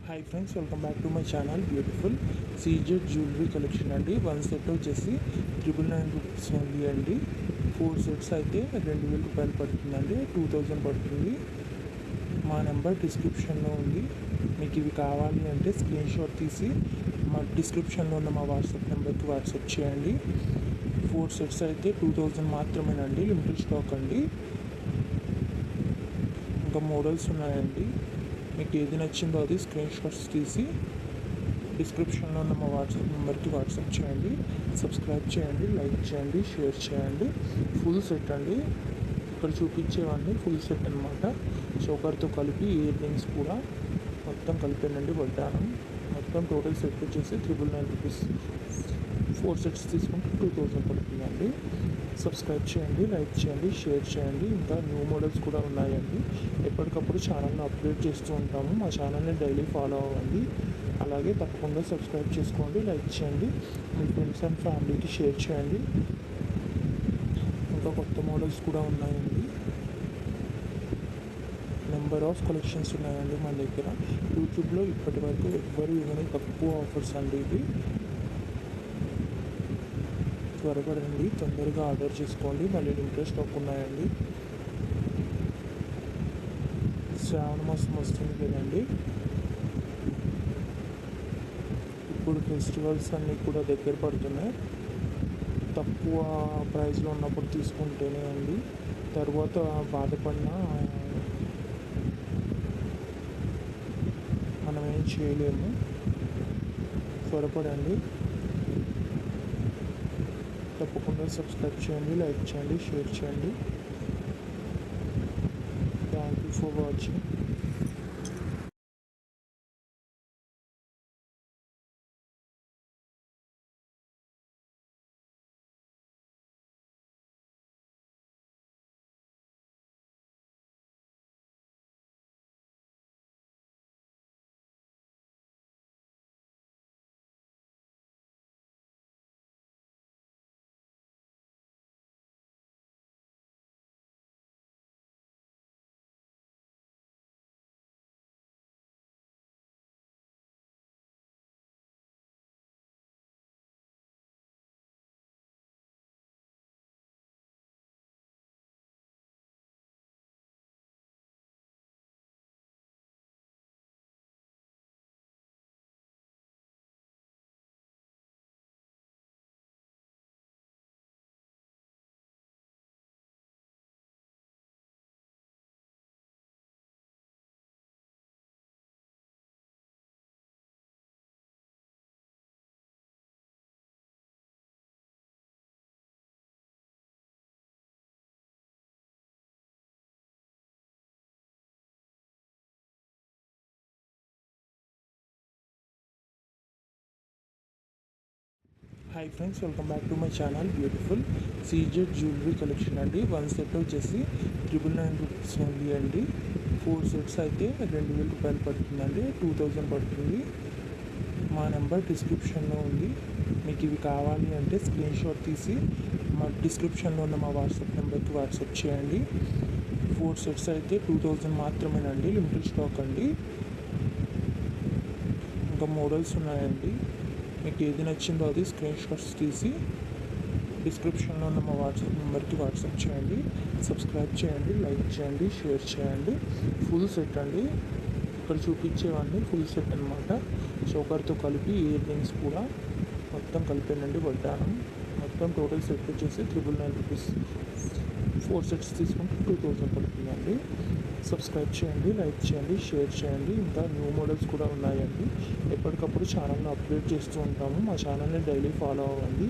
Hi friends, welcome back to my channel. Beautiful CZ jewellery collection అండి. 1 set వచ్చేసి 999 rupees only అండి. 4 sets అయితే 2000 రూపాయలు పడుతుందండి. 2000 పడుతుంది. మా నెంబర్ డిస్క్రిప్షన్లో ఉంది. మీకు ఇవి కావాలి అంటే స్క్రీన్ షాట్ తీసి మా డిస్క్రిప్షన్లో ఉన్న మా వాట్సాప్ నెంబర్కి వాట్సాప్ చేయండి. 4 సెట్స్ అయితే 2000 మాత్రమేనండి. లిమిటెడ్ స్టాక్ అండి. ఇంకా మోడల్స్ ఉన్నాయండి. మీకు ఏది నచ్చిందో అది స్క్రీన్ షాట్స్ తీసి డిస్క్రిప్షన్లో ఉన్న మా వాట్సాప్ నెంబర్కి వాట్సాప్ చేయండి. సబ్స్క్రైబ్ చేయండి, లైక్ చేయండి, షేర్ చేయండి. ఫుల్ సెట్ అండి. ఇక్కడ చూపించేవన్నీ ఫుల్ సెట్ అనమాట. చోకర్తో కలిపి ఇయర్ రింగ్స్ కూడా మొత్తం కలిపానండి. వడ్డానం మొత్తం టోటల్ సెట్ వచ్చేసి 999 రూపీస్. 4 సెట్స్ తీసుకుంటే 2000 పడుతుందండి. సబ్స్క్రైబ్ చేయండి, లైక్ చేయండి, షేర్ చేయండి. ఇంకా న్యూ మోడల్స్ కూడా ఉన్నాయండి. ఎప్పటికప్పుడు ఛానల్ని అప్డేట్ చేస్తూ ఉంటాము. మా ఛానల్ని డైలీ ఫాలో అవ్వండి. అలాగే తప్పకుండా సబ్స్క్రైబ్ చేసుకోండి, లైక్ చేయండి, మీ ఫ్రెండ్స్ అండ్ ఫ్యామిలీకి షేర్ చేయండి. ఇంకా కొత్త మోడల్స్ కూడా ఉన్నాయండి. నెంబర్ ఆఫ్ కలెక్షన్స్ ఉన్నాయండి మన దగ్గర. యూట్యూబ్లో ఇప్పటి వరకు ఎవ్వరు ఇవ్వని తక్కువ ఆఫర్స్ అండి ఇవి. త్వరపడండి, తొందరగా ఆర్డర్ చేసుకోండి. మళ్ళీ లిమిటెడ్ స్టాక్ ఉన్నాయండి. శ్రావణ మాసం వస్తుంది కదండి. ఇప్పుడు ఫెస్టివల్స్ అన్నీ కూడా దగ్గర పడుతున్నాయి. తక్కువ ప్రైస్లో ఉన్నప్పుడు తీసుకుంటేనే అండి. తర్వాత బాధపడినా మనం ఏం చేయలేము. త్వరపడండి. తప్పకుండా సబ్స్క్రైబ్ చేయండి, లైక్ చేయండి, షేర్ చేయండి. Thank you for watching. Hi friends, welcome back to my channel. Beautiful CZ jewellery collection అండి. 1 సెట్ వచ్చేసి 999 రూపీస్ ఓన్లీ అండి. 4 సెట్స్ అయితే 2000 రూపాయలు పడుతుందండి. 2000 పడుతుంది. మా నెంబర్ డిస్క్రిప్షన్లో ఉంది. మీకు ఇవి కావాలి అంటే స్క్రీన్ షాట్ తీసి మా డిస్క్రిప్షన్లో ఉన్న మా వాట్సాప్ నెంబర్కి వాట్సాప్ చేయండి. 4 సెట్స్ అయితే 2000 మాత్రమేనండి. లిమిటెడ్ స్టాక్ అండి. ఇంకా మోడల్స్ ఉన్నాయండి. మీకు ఏది నచ్చిందో అది స్క్రీన్ షాట్స్ తీసి డిస్క్రిప్షన్లో ఉన్న మా వాట్సాప్ నెంబర్కి వాట్సాప్ చేయండి. సబ్స్క్రైబ్ చేయండి, లైక్ చేయండి, షేర్ చేయండి. ఫుల్ సెట్ అండి. ఇక్కడ చూపించేవన్నీ ఫుల్ సెట్ అనమాట. చోకర్తో కలిపి ఇయర్ రింగ్స్ కూడా మొత్తం కలిపానండి. వడ్డానం మొత్తం టోటల్ సెట్ వచ్చేసి 999 రూపీస్. 4 సెట్స్ తీసుకుంటే 2000 పడుతుందండి. సబ్స్క్రైబ్ చేయండి, లైక్ చేయండి, షేర్ చేయండి. ఇంకా న్యూ మోడల్స్ కూడా ఉన్నాయండి. ఎప్పటికప్పుడు ఛానల్ని అప్డేట్ చేస్తూ ఉంటాము. మా ఛానల్ని డైలీ ఫాలో అవ్వండి.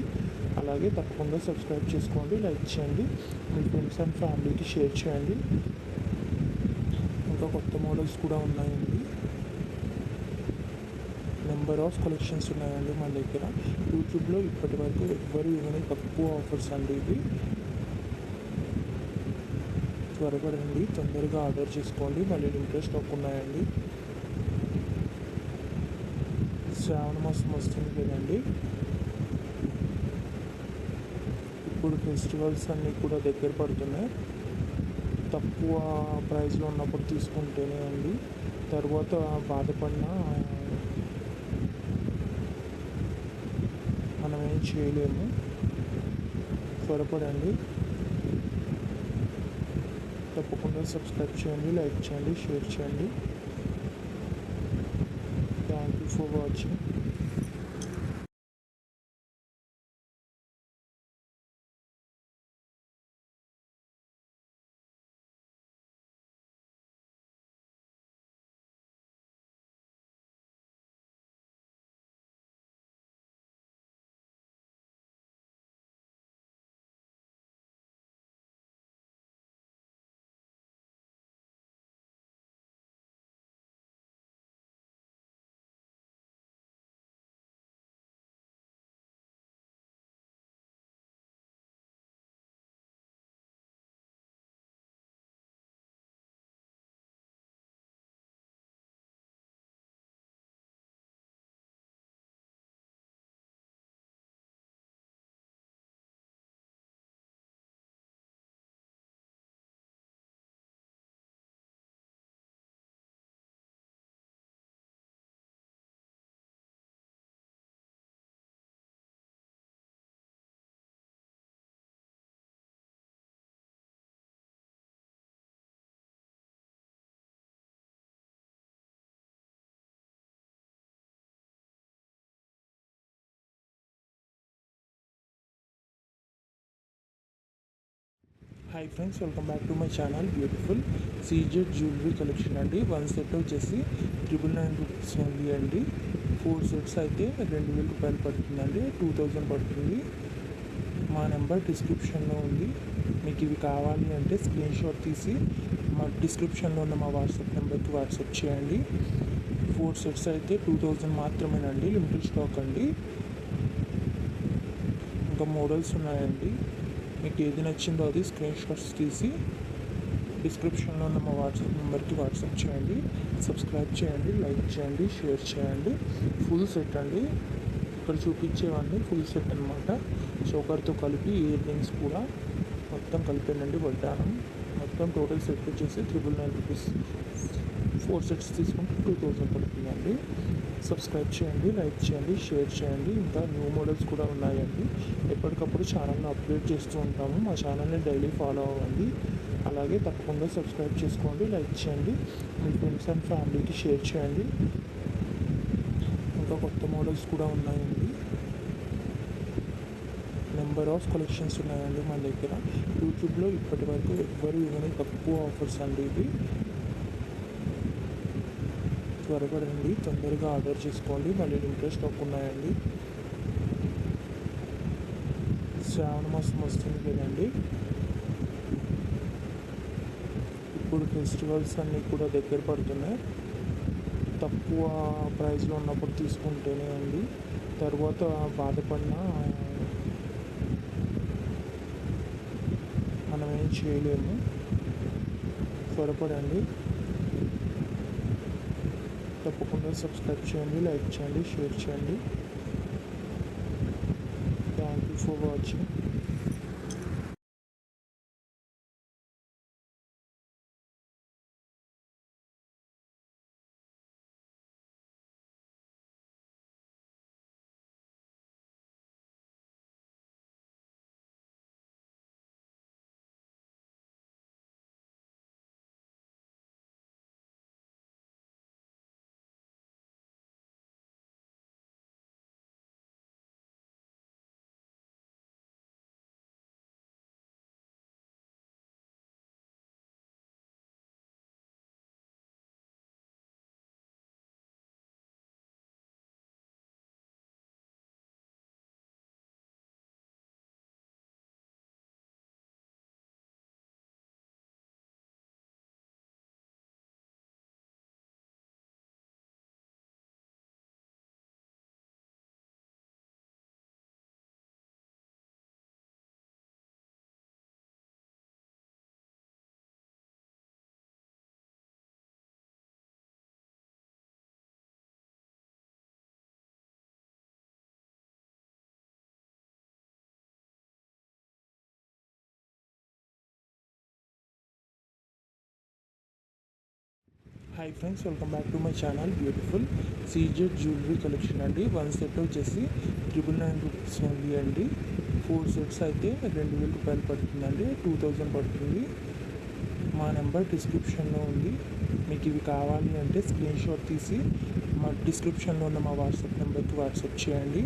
అలాగే తప్పకుండా సబ్స్క్రైబ్ చేసుకోండి, లైక్ చేయండి, మీ ఫ్రెండ్స్ అండ్ ఫ్యామిలీకి షేర్ చేయండి. ఇంకా కొత్త మోడల్స్ కూడా ఉన్నాయండి. నెంబర్ ఆఫ్ కలెక్షన్స్ ఉన్నాయండి మన దగ్గర. యూట్యూబ్లో ఇప్పటి వరకు ఎవ్వరు ఇవ్వని తక్కువ ఆఫర్స్ అండి ఇవి. త్వరపడండి, తొందరగా ఆర్డర్ చేసుకోండి. మళ్ళీ లిమిటెడ్ స్టాక్ ఉన్నాయండి. శ్రావణ మాసం వస్తుంది కదండి. ఇప్పుడు ఫెస్టివల్స్ అన్నీ కూడా దగ్గర పడుతున్నాయి. తక్కువ ప్రైస్లో ఉన్నప్పుడు తీసుకుంటేనే అండి. తర్వాత బాధపడినా మనం ఏం చేయలేము. త్వరపడండి. తప్పకుండా సబ్స్క్రైబ్ చేయండి, లైక్ చేయండి, షేర్ చేయండి. Thank you for watching. Hi friends, welcome back to my channel. Beautiful CZ jewellery collection అండి. 1 సెట్ వచ్చేసి 999 రూపీస్ ఉంది అండి. 4 సెట్స్ అయితే 2000 రూపాయలు పడుతుందండి. 2000 పడుతుంది. మా నెంబర్ డిస్క్రిప్షన్లో ఉంది. మీకు ఇవి కావాలి అంటే స్క్రీన్ షాట్ తీసి మా డిస్క్రిప్షన్లో ఉన్న మా వాట్సాప్ నెంబర్కి వాట్సాప్ చేయండి. 4 సెట్స్ అయితే 2000 మాత్రమేనండి. లిమిటెడ్ స్టాక్ అండి. ఇంకా మోడల్స్ ఉన్నాయండి. మీకు ఏది నచ్చిందో అది స్క్రీన్ షాట్స్ తీసి డిస్క్రిప్షన్లో ఉన్న మా వాట్సాప్ నెంబర్కి వాట్సాప్ చేయండి. సబ్స్క్రైబ్ చేయండి, లైక్ చేయండి, షేర్ చేయండి. ఫుల్ సెట్ అండి. ఇక్కడ చూపించేవన్నీ ఫుల్ సెట్ అనమాట. చోకర్తో కలిపి ఇయర్ రింగ్స్ కూడా మొత్తం కలిపేనండి. వడ్డానం మొత్తం టోటల్ సెట్ వచ్చేసి 999 రూపీస్. 4 సెట్స్ తీసుకుంటే 2000 పడుతుందండి. సబ్స్క్రైబ్ చేయండి, లైక్ చేయండి, షేర్ చేయండి. ఇంకా న్యూ మోడల్స్ కూడా ఉన్నాయండి. ఎప్పటికప్పుడు ఛానల్ని అప్డేట్ చేస్తూ ఉంటాము. మా ఛానల్ని డైలీ ఫాలో అవ్వండి. అలాగే తప్పకుండా సబ్స్క్రైబ్ చేసుకోండి, లైక్ చేయండి, మీ ఫ్రెండ్స్ అండ్ ఫ్యామిలీకి షేర్ చేయండి. ఇంకా కొత్త మోడల్స్ కూడా ఉన్నాయండి. నెంబర్ ఆఫ్ కలెక్షన్స్ ఉన్నాయండి మన దగ్గర. యూట్యూబ్లో ఇప్పటి వరకు ఎవ్వరు ఇవన్నీ తక్కువ ఆఫర్స్ అండి ఇవి. త్వరపడండి, తొందరగా ఆర్డర్ చేసుకోండి. మళ్ళీ లిమిటెడ్ స్టాక్ ఉన్నాయండి. శ్రావణ మాసం వస్తుంది కదండి. ఇప్పుడు ఫెస్టివల్స్ అన్నీ కూడా దగ్గర పడుతున్నాయి. తక్కువ ప్రైస్లో ఉన్నప్పుడు తీసుకుంటేనే అండి. తర్వాత బాధపడినా మనం ఏం చేయలేము. త్వరపడండి. తప్పకుండా సబ్స్క్రైబ్ చేయండి, లైక్ చేయండి, షేర్ చేయండి. Thank you for watching. Hi friends, welcome back to my channel beautiful CZ jewellery collection అండి. 1 సెట్ వచ్చేసి 999 రూపీస్ ఓన్లీ అండి. 4 సెట్స్ అయితే 2000 రూపాయలు పడుతుందండి, 2000 పడుతుంది. మా నెంబర్ డిస్క్రిప్షన్లో ఉంది. మీకు ఇవి కావాలి అంటే స్క్రీన్ షాట్ తీసి మా డిస్క్రిప్షన్లో ఉన్న మా వాట్సాప్ నెంబర్కి వాట్సాప్ చేయండి.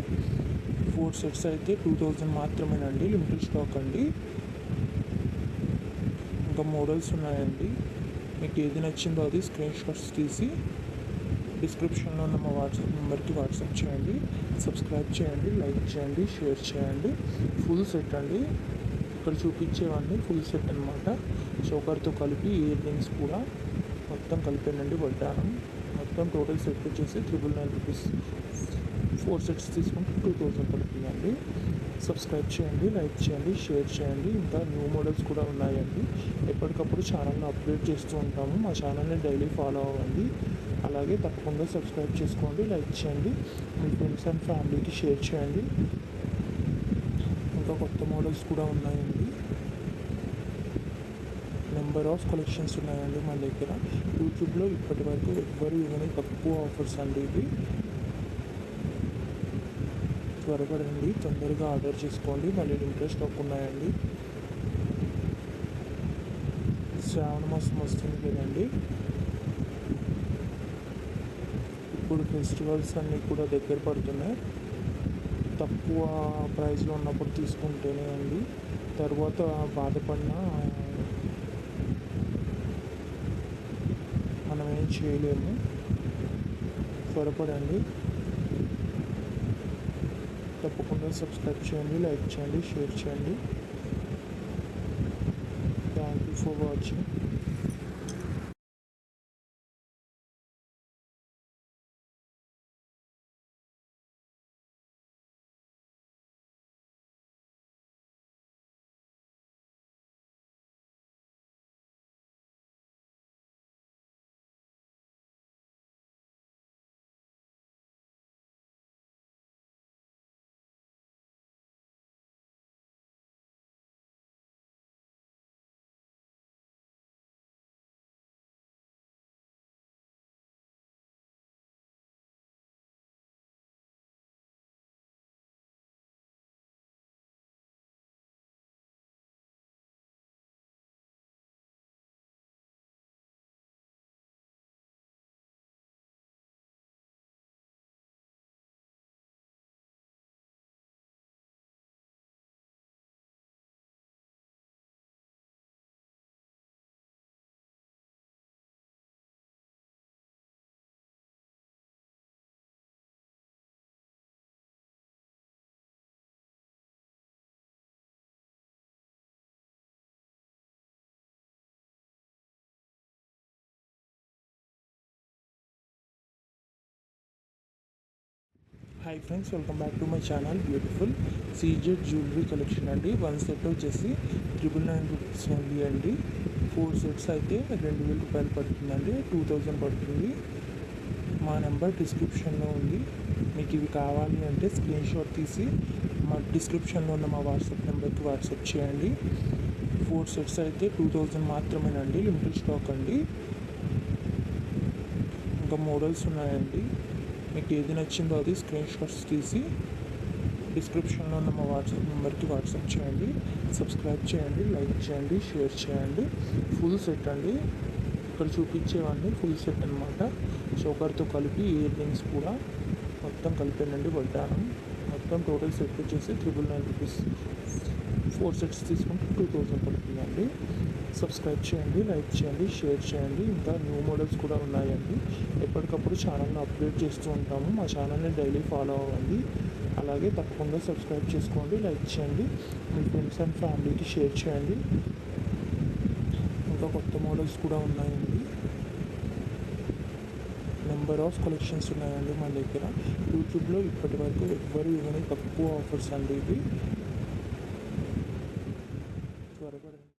4 సెట్స్ అయితే 2000 మాత్రమేనండి, లిమిటెడ్ స్టాక్ అండి. ఇంకా మోడల్స్ ఉన్నాయండి. మీకు ఏది నచ్చిందో అది స్క్రీన్ షాట్స్ తీసి డిస్క్రిప్షన్లో ఉన్న మా వాట్సాప్ నెంబర్కి వాట్సాప్ చేయండి. సబ్స్క్రైబ్ చేయండి, లైక్ చేయండి, షేర్ చేయండి. ఫుల్ సెట్ అండి. ఇక్కడ చూపించేవన్నీ ఫుల్ సెట్ అనమాట. చౌకర్తో కలిపి ఇయర్ రింగ్స్ కూడా మొత్తం కలిపానండి. వడ్డానం మొత్తం టోటల్ సెట్ వచ్చేసి 999 రూపీస్. 4 సెట్స్ తీసుకుంటే 2000 పడుతుందండి. సబ్స్క్రైబ్ చేయండి, లైక్ చేయండి, షేర్ చేయండి. ఇంకా న్యూ మోడల్స్ కూడా ఉన్నాయండి. ఎప్పటికప్పుడు ఛానల్ని అప్డేట్ చేస్తూ ఉంటాము. మా ఛానల్ని డైలీ ఫాలో అవ్వండి. అలాగే తప్పకుండా సబ్స్క్రైబ్ చేసుకోండి, లైక్ చేయండి, మీ ఫ్రెండ్స్ అండ్ ఫ్యామిలీకి షేర్ చేయండి. ఇంకా కొత్త మోడల్స్ కూడా ఉన్నాయండి. నెంబర్ ఆఫ్ కలెక్షన్స్ ఉన్నాయండి మన దగ్గర. యూట్యూబ్లో ఇప్పటి వరకు ఎవ్వరు ఇవన్నీ తక్కువ ఆఫర్స్ అండి ఇవి. త్వరపడండి, తొందరగా ఆర్డర్ చేసుకోండి. మళ్ళీ లిమిటెడ్ స్టాక్ ఉన్నాయండి. శ్రావణ మాసం వస్తుంది కదండి. ఇప్పుడు ఫెస్టివల్స్ అన్నీ కూడా దగ్గర పడుతున్నాయి. తక్కువ ప్రైస్లో ఉన్నప్పుడు తీసుకుంటేనే అండి. తర్వాత బాధపడినా మనం ఏం చేయలేము. త్వరపడండి. తప్పకుండా సబ్స్క్రైబ్ చేయండి, లైక్ చేయండి, షేర్ చేయండి. Thank you for watching. Hi friends, welcome back to my channel beautiful CZ jewellery collection అండి. 1 సెట్ వచ్చేసి 999 రూపీస్ ఓన్లీ అండి. 4 సెట్స్ అయితే 2000 రూపాయలు పడుతుందండి, 2000 పడుతుంది. మా నెంబర్ డిస్క్రిప్షన్లో ఉంది. మీకు ఇవి కావాలి అంటే స్క్రీన్ షాట్ తీసి మా డిస్క్రిప్షన్లో ఉన్న మా వాట్సాప్ నెంబర్కి వాట్సాప్ చేయండి. 4 సెట్స్ అయితే 2000 మాత్రమేనండి, లిమిటెడ్ స్టాక్ అండి. ఇంకా మోడల్స్ ఉన్నాయండి. మీకు ఏది నచ్చిందో అది స్క్రీన్ షాట్స్ తీసి డిస్క్రిప్షన్లో ఉన్న మా వాట్సాప్ నెంబర్కి వాట్సాప్ చేయండి. సబ్స్క్రైబ్ చేయండి, లైక్ చేయండి, షేర్ చేయండి. ఫుల్ సెట్ అండి. ఇక్కడ చూపించేవన్నీ ఫుల్ సెట్ అనమాట. చౌకర్తో కలిపి ఇయర్ రింగ్స్ కూడా మొత్తం కలిపానండి. వడ్డానం మొత్తం టోటల్ సెట్ వచ్చేసి 999 రూపీస్. 4 సెట్స్ తీసుకుంటే 2000 పడుతుందండి. సబ్స్క్రైబ్ చేయండి, లైక్ చేయండి, షేర్ చేయండి. ఇంకా న్యూ మోడల్స్ కూడా ఉన్నాయండి. ఎప్పటికప్పుడు ఛానల్ని అప్డేట్ చేస్తూ ఉంటాము. మా ఛానల్ని డైలీ ఫాలో అవ్వండి. అలాగే తప్పకుండా సబ్స్క్రైబ్ చేసుకోండి, లైక్ చేయండి, మీ ఫ్రెండ్స్ అండ్ ఫ్యామిలీకి షేర్ చేయండి. ఇంకా కొత్త మోడల్స్ కూడా ఉన్నాయండి. నెంబర్ ఆఫ్ కలెక్షన్స్ ఉన్నాయండి మన దగ్గర. యూట్యూబ్లో ఇప్పటి వరకు ఎవ్వరు ఇవన్నీ తక్కువ ఆఫర్స్ అండి ఇవి.